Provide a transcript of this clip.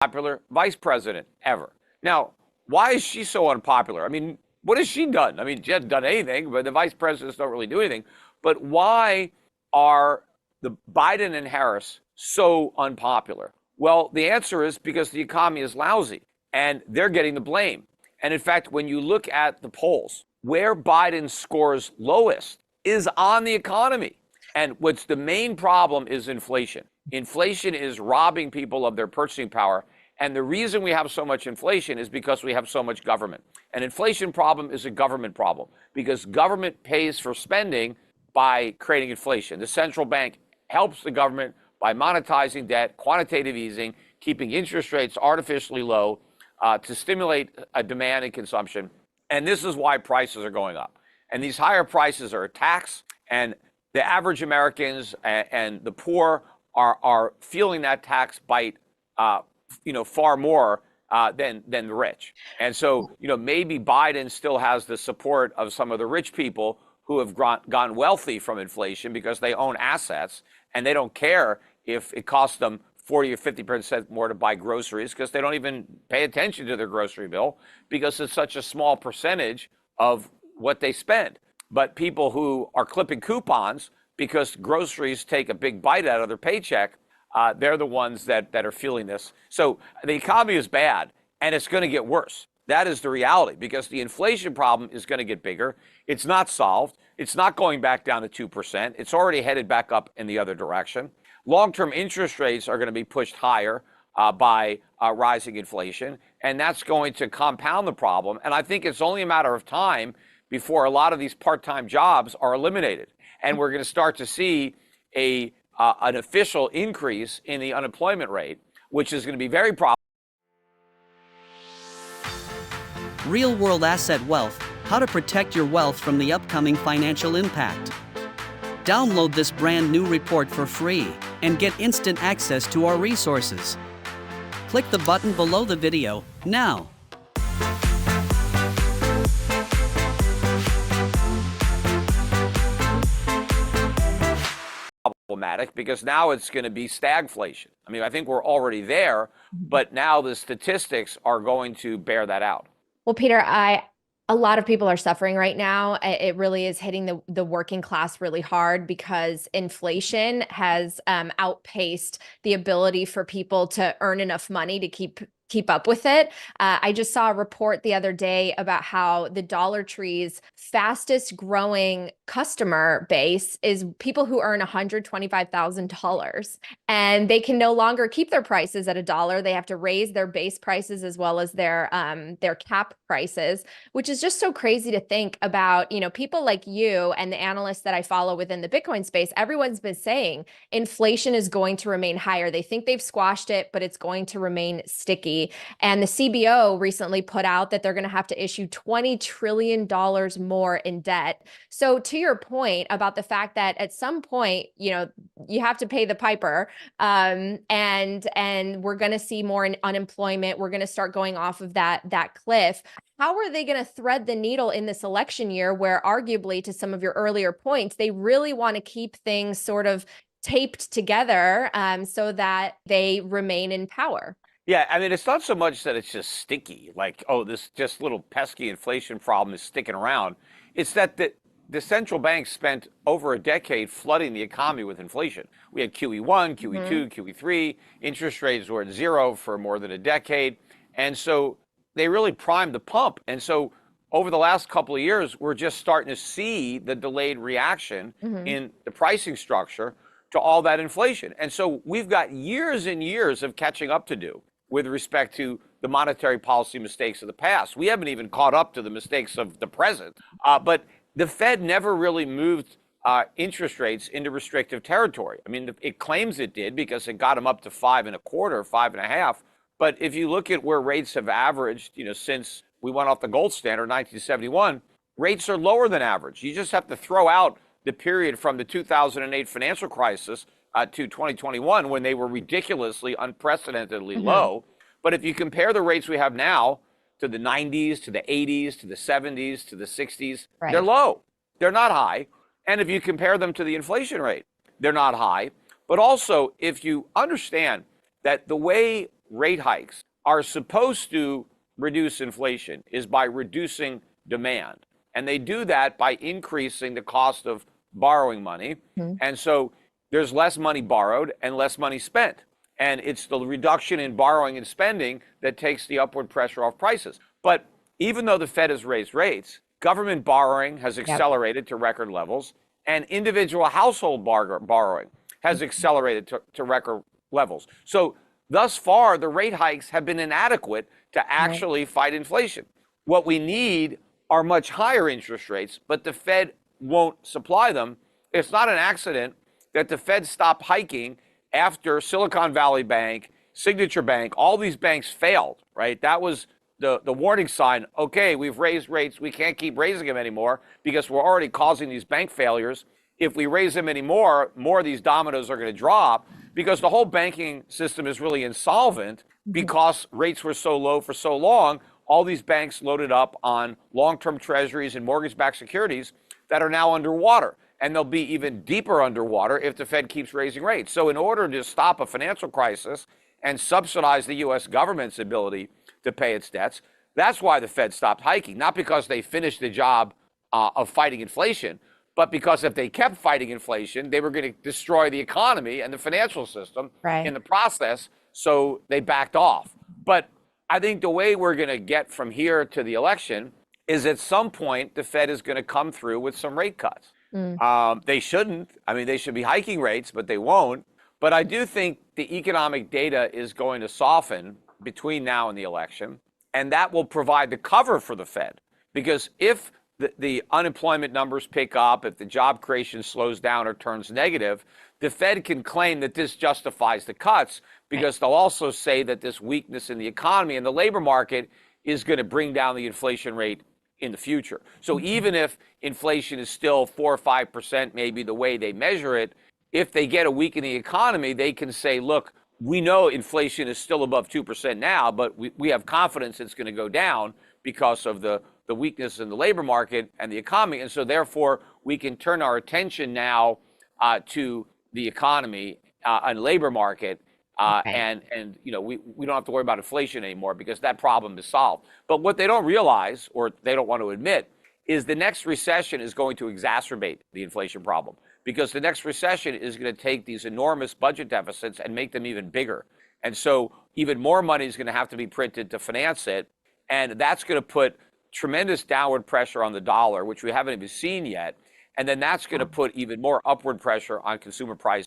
Popular vice president ever. Now, why is she so unpopular? I mean, what has she done? I mean, she hasn't done anything, but the vice presidents don't really do anything. But why are the Biden and Harris so unpopular? Well, the answer is because the economy is lousy and they're getting the blame. And in fact, when you look at the polls, where Biden scores lowest is on the economy. And what's the main problem is inflation. Inflation is robbing people of their purchasing power. And the reason we have so much inflation is because we have so much government. An inflation problem is a government problem because government pays for spending by creating inflation. The central bank helps the government by monetizing debt, quantitative easing, keeping interest rates artificially low to stimulate demand and consumption. And this is why prices are going up. And these higher prices are a tax, and the average Americans and the poor are feeling that tax bite, far more than the rich. And so, maybe Biden still has the support of some of the rich people who have gone wealthy from inflation because they own assets and they don't care if it costs them 40 or 50% more to buy groceries because they don't even pay attention to their grocery bill because it's such a small percentage of what they spend. But people who are clipping coupons because groceries take a big bite out of their paycheck, they're the ones that are feeling this. So the economy is bad and it's going to get worse. That is the reality because the inflation problem is going to get bigger. It's not solved. It's not going back down to 2%. It's already headed back up in the other direction. Long-term interest rates are going to be pushed higher by rising inflation, and that's going to compound the problem. And I think it's only a matter of time before a lot of these part-time jobs are eliminated. And we're going to start to see an official increase in the unemployment rate, which is going to be very problematic. Real-world asset wealth, how to protect your wealth from the upcoming financial impact. Download this brand new report for free and get instant access to our resources. Click the button below the video now. Problematic because now it's going to be stagflation. I mean, I think we're already there, but now the statistics are going to bear that out. Well, Peter, a lot of people are suffering right now. It really is hitting the working class really hard because inflation has outpaced the ability for people to earn enough money to keep up with it. I just saw a report the other day about how the Dollar Tree's fastest growing customer base is people who earn $125,000, and they can no longer keep their prices at $1. They have to raise their base prices as well as their cap prices, which is just so crazy to think about. People like you and the analysts that I follow within the Bitcoin space, everyone's been saying inflation is going to remain higher. They think they've squashed it, but it's going to remain sticky. And the CBO recently put out that they're going to have to issue $20 trillion more in debt. So to your point about the fact that at some point, you have to pay the piper, and we're going to see more unemployment. We're going to start going off of that cliff. How are they going to thread the needle in this election year where arguably, to some of your earlier points, they really want to keep things sort of taped together so that they remain in power? Yeah, I mean, it's not so much that it's just sticky, like, oh, this just little pesky inflation problem is sticking around. It's that the central bank spent over a decade flooding the economy with inflation. We had QE1, QE2, QE3. Interest rates were at zero for more than a decade. And so they really primed the pump. And so over the last couple of years, we're just starting to see the delayed reaction in the pricing structure to all that inflation. And so we've got years and years of catching up to do with respect to the monetary policy mistakes of the past. We haven't even caught up to the mistakes of the present. But the Fed never really moved interest rates into restrictive territory. I mean, it claims it did because it got them up to 5.25, 5.5. But if you look at where rates have averaged, since we went off the gold standard, 1971, rates are lower than average. You just have to throw out the period from the 2008 financial crisis to 2021 when they were ridiculously, unprecedentedly low. But if you compare the rates we have now to the 90s, to the 80s, to the 70s, to the 60s, they're low. They're not high. And if you compare them to the inflation rate, they're not high. But also, if you understand that the way rate hikes are supposed to reduce inflation is by reducing demand. And they do that by increasing the cost of borrowing money. And so there's less money borrowed and less money spent. And it's the reduction in borrowing and spending that takes the upward pressure off prices. But even though the Fed has raised rates, government borrowing has accelerated to record levels, and individual household borrowing has accelerated to record levels. So thus far, the rate hikes have been inadequate to actually fight inflation. What we need are much higher interest rates, but the Fed won't supply them. It's not an accident that the Fed stopped hiking after Silicon Valley Bank, Signature Bank, all these banks failed, right? That was the warning sign. Okay, we've raised rates. We can't keep raising them anymore because we're already causing these bank failures. If we raise them anymore, more of these dominoes are going to drop because the whole banking system is really insolvent because rates were so low for so long. All these banks loaded up on long-term treasuries and mortgage-backed securities that are now underwater. And they'll be even deeper underwater if the Fed keeps raising rates. So in order to stop a financial crisis and subsidize the U.S. government's ability to pay its debts, that's why the Fed stopped hiking. Not because they finished the job of fighting inflation, but because if they kept fighting inflation, they were going to destroy the economy and the financial system in the process. So they backed off. But I think the way we're going to get from here to the election is at some point the Fed is going to come through with some rate cuts. They shouldn't. I mean, they should be hiking rates, but they won't. But I do think the economic data is going to soften between now and the election, and that will provide the cover for the Fed. Because if the unemployment numbers pick up, if the job creation slows down or turns negative, the Fed can claim that this justifies the cuts because they'll also say that this weakness in the economy and the labor market is going to bring down the inflation rate in the future. So even if inflation is still 4 or 5%, maybe the way they measure it, if they get a weakening economy, they can say, look, we know inflation is still above 2% now, but we have confidence it's going to go down because of the weakness in the labor market and the economy. And so therefore, we can turn our attention now to the economy and labor market. And you know, we don't have to worry about inflation anymore because that problem is solved. But what they don't realize, or they don't want to admit, is the next recession is going to exacerbate the inflation problem because the next recession is going to take these enormous budget deficits and make them even bigger. And so even more money is going to have to be printed to finance it. And that's going to put tremendous downward pressure on the dollar, which we haven't even seen yet. And then that's going to put even more upward pressure on consumer prices.